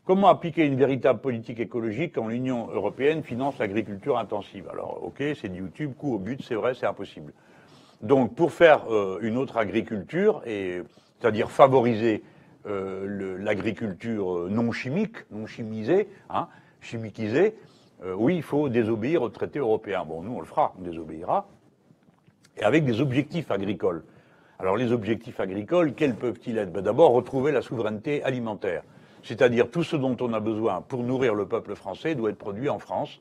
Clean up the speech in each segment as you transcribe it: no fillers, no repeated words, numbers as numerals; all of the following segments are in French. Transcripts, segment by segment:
Comment appliquer une véritable politique écologique quand l'Union européenne finance l'agriculture intensive? Alors, ok, c'est de YouTube, coup au but, c'est vrai, c'est impossible. Donc, pour faire une autre agriculture, c'est-à-dire favoriser l'agriculture non chimique, non chimisée, hein, chimiquisée, oui, il faut désobéir aux traités européens. Bon, nous, on le fera, on désobéira, et avec des objectifs agricoles. Alors, les objectifs agricoles, quels peuvent-ils être? Ben, d'abord, retrouver la souveraineté alimentaire. C'est-à-dire tout ce dont on a besoin pour nourrir le peuple français doit être produit en France,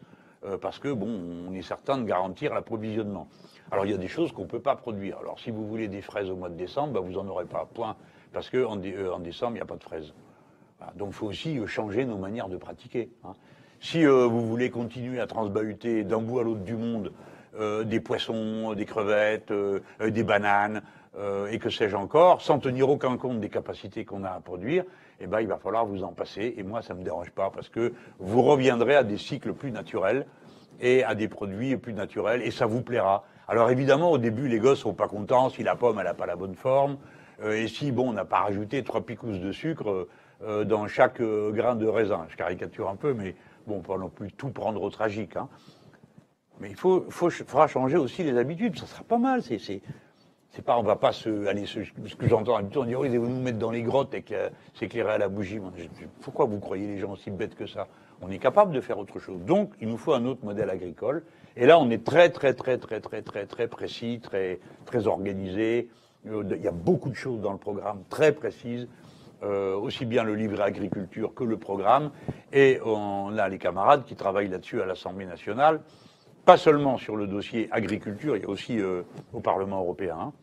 parce que, bon, on est certain de garantir l'approvisionnement. Alors, il y a des choses qu'on ne peut pas produire. Alors, si vous voulez des fraises au mois de décembre, ben, vous n'en aurez pas, point. Parce qu'en décembre, il n'y a pas de fraises. Voilà. Donc, il faut aussi changer nos manières de pratiquer. Hein. Si vous voulez continuer à transbahuter d'un bout à l'autre du monde des poissons, des crevettes, des bananes, et que sais-je encore, sans tenir aucun compte des capacités qu'on a à produire, eh ben, il va falloir vous en passer. Et moi, ça ne me dérange pas, parce que vous reviendrez à des cycles plus naturels et à des produits plus naturels, et ça vous plaira. Alors évidemment, au début, les gosses sont pas contents si la pomme, elle n'a pas la bonne forme, et si, bon, on n'a pas rajouté 3 picousses de sucre dans chaque grain de raisin. Je caricature un peu, mais bon, pas non plus tout prendre au tragique. Hein. Mais il faudra changer aussi les habitudes, ça sera pas mal. C'est pas, on va pas ce que j'entends habituellement, on dit, oh, vous nous mettre dans les grottes et s'éclairer à la bougie. Pourquoi vous croyez les gens aussi bêtes que ça? On est capable de faire autre chose. Donc, il nous faut un autre modèle agricole. Et là, on est très précis, très organisé. Il y a beaucoup de choses dans le programme très précises. Aussi bien le livret agriculture que le programme. Et on a les camarades qui travaillent là-dessus à l'Assemblée nationale. Pas seulement sur le dossier agriculture, il y a aussi au Parlement européen. Hein.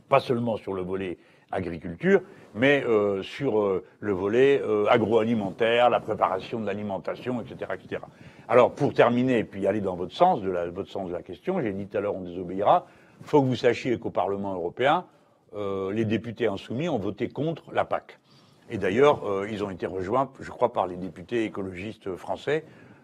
Pas seulement sur le volet agriculture, mais sur le volet agroalimentaire, la préparation de l'alimentation, etc., etc. Alors, pour terminer, et puis aller dans votre sens, votre sens de la question, j'ai dit tout à l'heure, on désobéira, il faut que vous sachiez qu'au Parlement européen, les députés insoumis ont voté contre la PAC. Et d'ailleurs, ils ont été rejoints, je crois, par les députés écologistes français,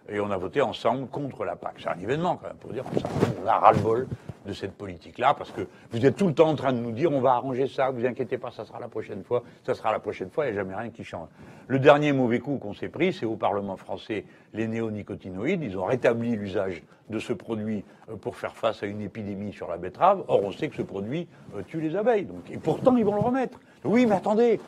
et on a voté ensemble contre la PAC. C'est un événement, quand même, pour dire qu'on a ras-le-bol de cette politique-là, parce que vous êtes tout le temps en train de nous dire on va arranger ça, vous inquiétez pas, ça sera la prochaine fois, il n'y a jamais rien qui change. Le dernier mauvais coup qu'on s'est pris, c'est au Parlement français, les néonicotinoïdes, ils ont rétabli l'usage de ce produit pour faire face à une épidémie sur la betterave. Or, on sait que ce produit tue les abeilles, donc, et pourtant ils vont le remettre. Oui, mais attendez,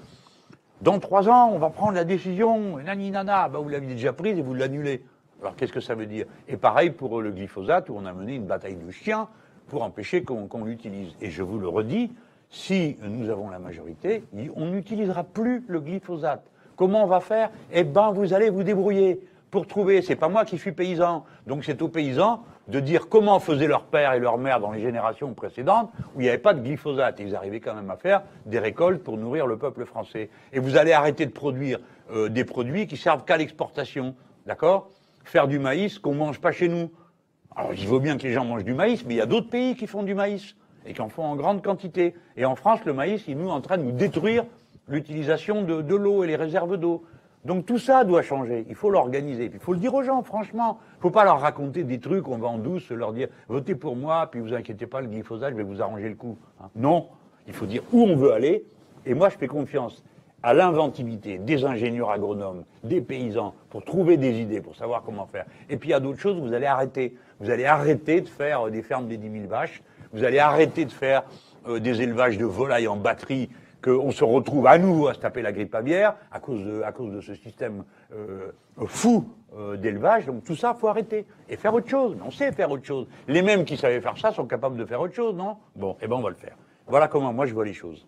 dans 3 ans, on va prendre la décision, nani nana, bah, vous l'aviez déjà prise et vous l'annulez. Alors qu'est-ce que ça veut dire? Et pareil pour le glyphosate, où on a mené une bataille de chiens pour empêcher qu'on l'utilise. Et je vous le redis, si nous avons la majorité, on n'utilisera plus le glyphosate. Comment on va faire? Eh ben, vous allez vous débrouiller pour trouver. C'est pas moi qui suis paysan, donc c'est aux paysans de dire comment faisaient leurs pères et leurs mères dans les générations précédentes, où il n'y avait pas de glyphosate. Et ils arrivaient quand même à faire des récoltes pour nourrir le peuple français. Et vous allez arrêter de produire des produits qui servent qu'à l'exportation, d'accord? Faire du maïs qu'on mange pas chez nous. Alors, il vaut bien que les gens mangent du maïs, mais il y a d'autres pays qui font du maïs et qui en font en grande quantité. Et en France, le maïs, il est en train de nous détruire l'utilisation de l'eau et les réserves d'eau. Donc tout ça doit changer. Il faut l'organiser. Il faut le dire aux gens, franchement. Il ne faut pas leur raconter des trucs, on va en douce, leur dire votez pour moi, puis vous inquiétez pas, le glyphosate, je vais vous arranger le coup. Hein. Non, il faut dire où on veut aller. Et moi, je fais confiance à l'inventivité des ingénieurs agronomes, des paysans, pour trouver des idées, pour savoir comment faire. Et puis il y a d'autres choses, vous allez arrêter. Vous allez arrêter de faire des fermes des 10 000 vaches, vous allez arrêter de faire des élevages de volailles en batterie, qu'on se retrouve à nouveau à se taper la grippe aviaire à cause de ce système fou d'élevage. Donc tout ça, faut arrêter. Et faire autre chose. Mais on sait faire autre chose. Les mêmes qui savaient faire ça sont capables de faire autre chose, non? Bon, eh ben on va le faire. Voilà comment moi je vois les choses.